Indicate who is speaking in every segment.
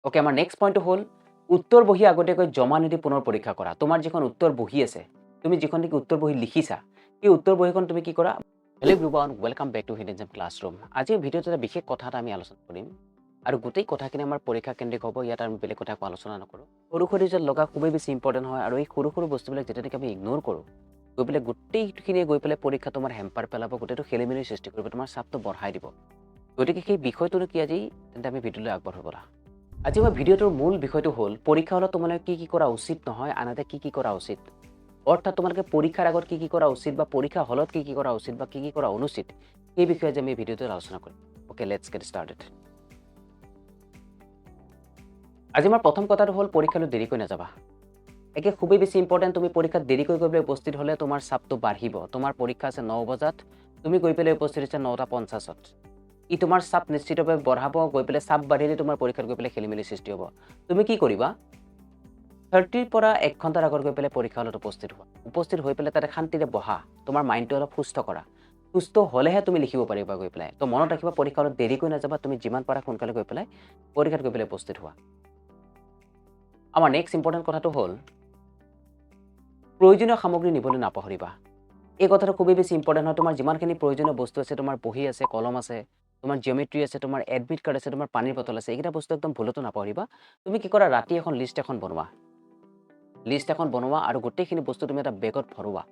Speaker 1: okay আমাৰ next পইণ্টটো হ'ল উত্তৰ বহি আগতীয়াকৈ জমা নিদি পুনৰ পৰীক্ষা কৰা তোমাৰ যিখন উত্তৰ বহি আছে তুমি যিখন নেকি উত্তৰ বহি লিখিছা এই উত্তৰ বহিখন তুমি কি কৰা hello' everyone welcome back to hidden gem classroom আজিৰ ভিডিঅ'ত এটা বিশেষ কথা এটা আমি আলোচনা কৰিম আৰু গোটেই কথাখিনি আমাৰ পৰীক্ষা কেন্দ্ৰিক হ'ব ইয়াত আমি বেলেগ কথা আলোচনা নকৰোঁ সৰু সৰু যে লগা খুবেই বেছি ইম্পৰ্টেণ্ট হয় আৰু এই সৰু সৰু বস্তুবিলাক যেতিয়া নেকি আমি ইগনোৰ কৰোঁ গৈ পেলাই গোটেইখিনিয়ে গৈ পেলাই পৰীক্ষা তোমাৰ হেম্পাৰ পেলাব গোটেইটো খেলিমেলিৰ সৃষ্টি কৰিব তোমাৰ চাপটো বঢ়াই দিব গতিকে সেই বিষয়টোনো কি আজি তেন্তে আমি ভিডিঅ'লৈ আগবঢ়ো ব'লা আজি মই ভিডিঅ'টোৰ মূল বিষয়টো হ'ল পৰীক্ষা হলত তোমালোকে কি কৰা উচিত নহয় আনহাতে কি কৰা উচিত অৰ্থাৎ তোমালোকে পৰীক্ষাৰ আগত কি কৰা উচিত বা পৰীক্ষা হলত কি কৰা উচিত বা কি কৰা অনুচিত এই বিষয়ে যে আমি ভিডিঅ'টোত আলোচনা কৰিম ওকে লেটছ গেট ষ্টাৰ্টেড আজি আমাৰ প্ৰথম কথাটো হ'ল পৰীক্ষালৈ দেৰিকৈ নাযাবা একে খুবেই বেছি ইম্পৰ্টেণ্ট তুমি পৰীক্ষাত দেৰিকৈ গৈ পেলাই উপস্থিত হ'লে তোমাৰ চাপটো বাঢ়িব তোমাৰ পৰীক্ষা আছে 9 বজাত তুমি গৈ পেলাই উপস্থিত হৈছে 9:50ত ই তোমাৰ চাপ নিশ্চিতভাৱে বঢ়াব গৈ পেলাই চাপ বাঢ়িলে তোমাৰ পৰীক্ষাত গৈ পেলাই খেলিমেলি সৃষ্টি হ'ব তুমি কি কৰিবা 30 পৰা 1 ঘণ্টাৰ আগত গৈ পেলাই পৰীক্ষা হলত উপস্থিত হৈ পেলাই তাতে শান্তিৰে বহা তোমাৰ মাইণ্ডটো অলপ সুস্থ কৰা সুস্থ হ'লেহে তুমি লিখিব পাৰিবা গৈ পেলাই তো মনত ৰাখিবা পৰীক্ষা হলত দেৰিকৈ নাযাবা তুমি যিমান পাৰা সোনকালে গৈ পেলাই পৰীক্ষাত গৈ পেলাই উপস্থিত হোৱা আমাৰ নেক্সট ইম্পৰ্টেণ্ট কথাটো হ'ল প্ৰয়োজনীয় সামগ্ৰী নিবলৈ নাপাহৰিবা এই কথাটো খুবেই বেছি ইম্পৰ্টেণ্ট হয় তোমাৰ যিমানখিনি প্ৰয়োজনীয় বস্তু আছে তোমাৰ বহি আছে কলম আছে তোমাৰ জিঅ'মেট্ৰি আছে তোমাৰ এডমিট কাৰ্ড আছে তোমাৰ পানীৰ বটল আছে এইকেইটা বস্তু একদম ভুলতো নাপাহৰিবা তুমি কি কৰা ৰাতি এখন লিষ্ট এখন বনোৱা আৰু গোটেইখিনি বস্তু তুমি এটা বেগত ভৰোৱা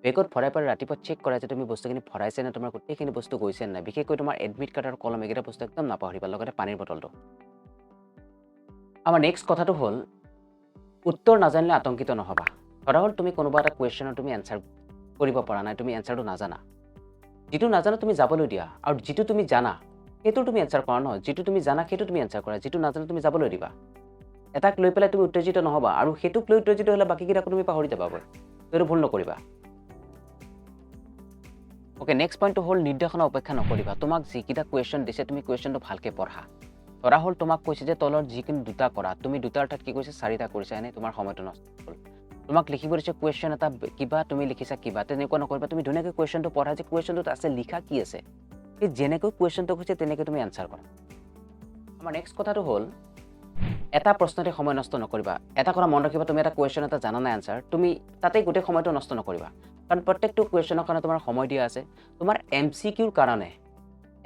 Speaker 1: বেগত ভৰাই পেলাই ৰাতিপুৱা চেক কৰা যে তুমি বস্তুখিনি ভৰাইছে নে তোমাৰ গোটেইখিনি বস্তু গৈছে নাই বিশেষকৈ তোমাৰ এডমিট কাৰ্ড আৰু কলম এইকেইটা বস্তু একদম নাপাহৰিবা লগতে পানীৰ বটলটো আমাৰ নেক্সট কথাটো হ'ল উত্তৰ নাজানিলে আতংকিত নহবা ধৰা হ'ল তুমি কোনোবা এটা কুৱেশ্যনৰ তুমি এনচাৰ কৰিব পৰা নাই তুমি এনচাৰটো নাজানা যিটো নাজানা তুমি যাবলৈ দিয়া আৰু যিটো তুমি জানা সেইটো তুমি এনচাৰ কৰা নহয় যিটো তুমি জানা সেইটো তুমি এনচাৰ কৰা যিটো নাজানা তুমি যাবলৈ দিবা এটাক লৈ পেলাই তুমি উত্তেজিত নহবা আৰু সেইটোক লৈ উত্তেজিত হ'লে বাকীকেইটাক তুমি পাহৰি যাবাগৈ সেইটো ভুল নকৰিবা ওকে নেক্সট পইণ্টটো হ'ল নিৰ্দেশনা অপেক্ষা নকৰিবা তোমাক যিকেইটা কুৱেশ্যন দিছে তুমি কুৱেশ্যনটো ভালকৈ পঢ়া ধৰা হ'ল তোমাক কৈছে যে তলৰ যিকোনো দুটা কৰা তুমি দুটাৰ ঠাইত কি কৈছে চাৰিটা কৰিছা এনে তোমাৰ সময়টো নষ্ট হ'ল তোমাক লিখিব দিছে কুৱেশ্যন এটা কিবা তুমি লিখিছা কিবা তেনেকুৱা নকৰিবা তুমি ধুনীয়াকৈ কুৱেশ্যনটো পঢ়া যে কুৱেশ্যনটোত আছে লিখা কি আছে সেই যেনেকৈ কুৱেশ্যনটো কৈছে তেনেকৈ তুমি এনচাৰ কৰা আমাৰ নেক্সট কথাটো হ'ল এটা প্ৰশ্নতে সময় নষ্ট নকৰিবা এটা কথা মন ৰাখিবা তুমি এটা কুৱেশ্যন এটা জানা নাই এনচাৰ তুমি তাতেই গোটেই সময়টো নষ্ট নকৰিবা কাৰণ প্ৰত্যেকটো কুৱেশ্যনৰ কাৰণে তোমাৰ সময় দিয়া আছে তোমাৰ MCQৰ কাৰণে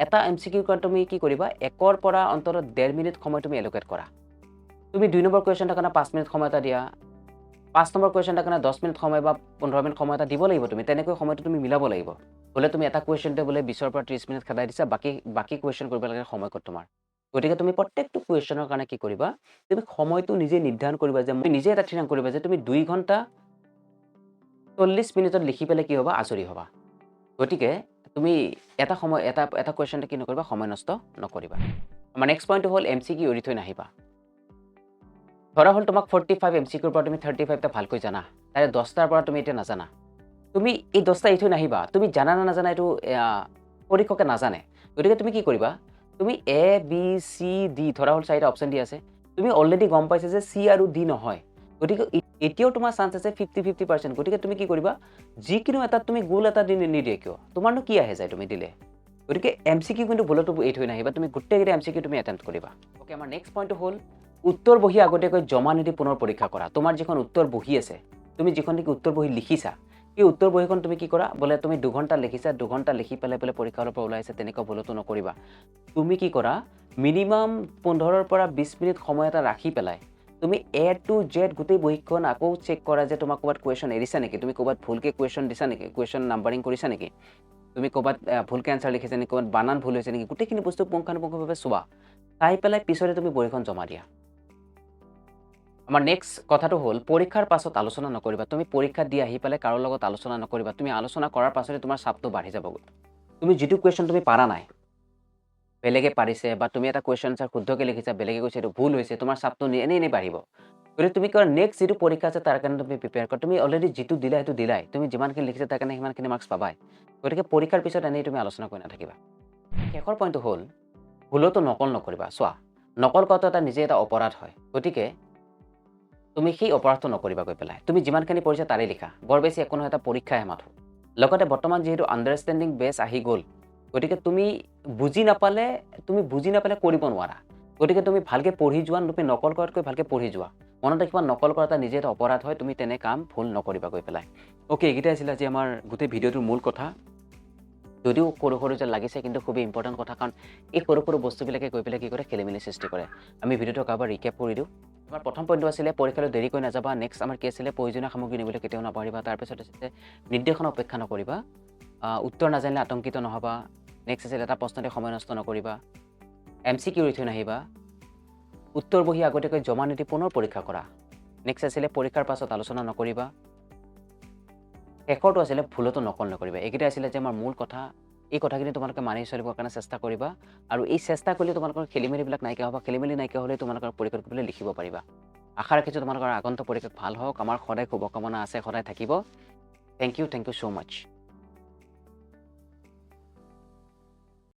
Speaker 1: এটা MCQৰ কাৰণে তুমি কি কৰিবা 1ৰ পৰা অন্ততঃ 1.5 মিনিট সময় তুমি এলোকেট কৰা তুমি 2 নম্বৰ কুৱেশ্যনটাৰ কাৰণে 5 মিনিট সময় এটা দিয়া 5 নম্বৰ কুৱেশ্যনটাৰ কাৰণে 10 মিনিট সময় বা 15 মিনিট সময় এটা দিব লাগিব তুমি তেনেকৈ সময়টো তুমি মিলাব লাগিব বোলে তুমি এটা কুৱেশ্যনতে বোলে 20ৰ পৰা 30 মিনিট খেদাই দিছা বাকী কুৱেশ্যন কৰিব লাগে সময় ক'ত তোমাৰ গতিকে তুমি প্ৰত্যেকটো কুৱেশ্যনৰ কাৰণে কি কৰিবা তুমি সময়টো নিজে নিৰ্ধাৰণ কৰিবা যে তুমি নিজে এটা ঠিৰাং কৰিবা যে তুমি 2 ঘণ্টা 40 মিনিটত লিখি পেলাই কি হ'বা আজৰি হ'বা গতিকে তুমি এটা কুৱেশ্যনতে কি নকৰিবা সময় নষ্ট নকৰিবা আমাৰ নেক্সট পইণ্টটো হ'ল MCQ এৰি থৈ নাহিবা ধৰা হ'ল তোমাক 45 MCQৰ পৰা তুমি 35টা ভালকৈ জানা তাৰে 10টাৰ পৰা তুমি এতিয়া নাজানা তুমি এই 10টা এৰি থৈ নাহিবা তুমি জানা না নাজানা এইটো পৰীক্ষকে নাজানে গতিকে তুমি কি কৰিবা তুমি A B C D ধৰা হ'ল 4টা অপশ্যন দি আছে তুমি অলৰেডি গম পাইছা যে C আৰু D নহয় গতিকে এতিয়াও তোমাৰ চান্স আছে 50-50% গতিকে তুমি কি কৰিবা যিকোনো এটাত তুমি গোল এটা দি নিদিয়ে কিয় তোমাৰনো কি আহে যায় তুমি দিলে গতিকে MCQ কিন্তু ভুলতো এৰি থৈ নাহিবা তুমি গোটেইকেইটা MCQ তুমি এটেম্প্ট কৰিবা ওকে আমাৰ নেক্সট পইণ্টটো হ'ল উত্তৰ বহি আগতীয়াকৈ জমা নিদি পুনৰ পৰীক্ষা কৰা তোমাৰ যিখন উত্তৰ বহি আছে তুমি যিখন নেকি উত্তৰ বহি লিখিছা এই উত্তৰ বহিখন তুমি কি কৰা বোলে তুমি 2 ঘণ্টা লিখিছা 2 ঘণ্টা লিখি পেলাই পৰীক্ষা হলৰ পৰা ওলাইছে তেনেকুৱা ভুলতো নকৰিবা তুমি কি কৰা মিনিমাম 15ৰ পৰা 20 মিনিট সময় এটা ৰাখি পেলাই তুমি A to Z গোটেই বহিখন আকৌ চেক কৰা যে তোমাক ক'ৰবাত কুৱেশ্যন এৰিছা নেকি তুমি ক'ৰবাত ভুলকৈ কুৱেশ্যন দিছা নেকি কুৱেশ্যন নাম্বাৰিং কৰিছা নেকি তুমি ক'ৰবাত ভুলকৈ এনচাৰ লিখিছা নেকি ক'ৰবাত বানান ভুল হৈছে নেকি গোটেইখিনি বস্তু পুংখানুপুংখভাৱে চোৱা চাই পেলাই পিছতে তুমি বহিখন জমা দিয়া আমাৰ নেক্সট কথাটো হ'ল পৰীক্ষাৰ পাছত আলোচনা নকৰিবা তুমি পৰীক্ষা দি আহি পেলাই কাৰো লগত আলোচনা নকৰিবা তুমি আলোচনা কৰাৰ পাছতে তোমাৰ চাপটো বাঢ়ি যাবগৈ তুমি যিটো কুৱেশ্যন তুমি পাৰা নাই বেলেগে পাৰিছে বা তুমি এটা কুৱেশ্যন আনচাৰ শুদ্ধকৈ লিখিছা বেলেগে কৈছে এইটো ভুল হৈছে তোমাৰ চাপটো এনেই বাঢ়িব গতিকে তুমি কৰা নেক্সট যিটো পৰীক্ষা আছে তাৰ কাৰণে তুমি প্ৰিপেয়াৰ কৰা তুমি অলৰেডি যিটো দিলা সেইটো দিলাই তুমি যিমানখিনি লিখিছা তাৰ কাৰণে সিমানখিনি মাৰ্কছ পাবাই গতিকে পৰীক্ষাৰ পিছত এনেই তুমি আলোচনা কৰি নাথাকিবা শেষৰ পইণ্টটো হ'ল ভুলতো নকল নকৰিবা চোৱা নকল কৰাটো এটা নিজে এটা অপৰাধ হয় গতিকে তুমি সেই অপৰাধটো নকৰিবা গৈ পেলাই তুমি যিমানখিনি পঢ়িছা তাৰে লিখা বৰ বেছি একো নহয় এটা পৰীক্ষাহে মাথো লগতে বৰ্তমান যিহেতু আণ্ডাৰষ্টেণ্ডিং বেছ আহি গ'ল গতিকে তুমি বুজি নাপালে কৰিব নোৱাৰা গতিকে তুমি ভালকে পঢ়ি যোৱা তুমি নকল কৰাতকৈ ভালকে পঢ়ি যোৱা মনত ৰাখিবা নকল কৰা এটা নিজে এটা অপৰাধ হয় তুমি তেনে কাম ভুল নকৰিবা গৈ পেলাই ওকে এইকেইটা আছিল আজি আমাৰ গোটেই ভিডিঅ'টোৰ মূল কথা যদিও সৰু সৰু যে লাগিছে কিন্তু খুবেই ইম্পৰ্টেণ্ট কথা কাৰণ এই সৰু সৰু বস্তুবিলাকে গৈ পেলাই কি কৰে খেলিমেলি সৃষ্টি কৰে আমি ভিডিঅ'টো কাৰোবাৰ ৰিকেপ কৰি দিওঁ আমাৰ প্ৰথম পইণ্টটো আছিলে পৰীক্ষালৈ দেৰি কৰি নাযাবা নেক্সট আমাৰ কি আছিলে প্ৰয়োজনীয় সামগ্ৰী নিবলৈ কেতিয়াও নাপাহৰিবা তাৰপিছত আছিলে নিৰ্দেশনা অপেক্ষা নকৰিবা উত্তৰ নাজানিলে আতংকিত নহবা নেক্সট আছিলে এটা প্ৰশ্নতে সময় নষ্ট নকৰিবা MCQ ৰিথ নাহিবা উত্তৰ বহি আগতীয়াকৈ জমা নিদি পুনৰ পৰীক্ষা কৰা নেক্সট আছিলে পৰীক্ষাৰ পাছত আলোচনা নকৰিবা শেষৰটো আছিলে ভুলতো নকল নকৰিবা এইকেইটা আছিলে যে আমাৰ মূল কথা এই কথাখিনি তোমালোকে মানি চলিবৰ কাৰণে চেষ্টা কৰিবা আৰু এই চেষ্টা কৰিলে তোমালোকৰ খেলিমেলিবিলাক নাইকিয়া হ'ব খেলিমেলি নাইকিয়া হ'লে তোমালোকৰ পৰীক্ষাত গৈ লিখিব পাৰিবা আশা ৰাখিছোঁ তোমালোকৰ আগন্তুক পৰীক্ষা ভাল হওক আমাৰ সদায় শুভকামনা আছে সদায় থাকিব থেংক ইউ so much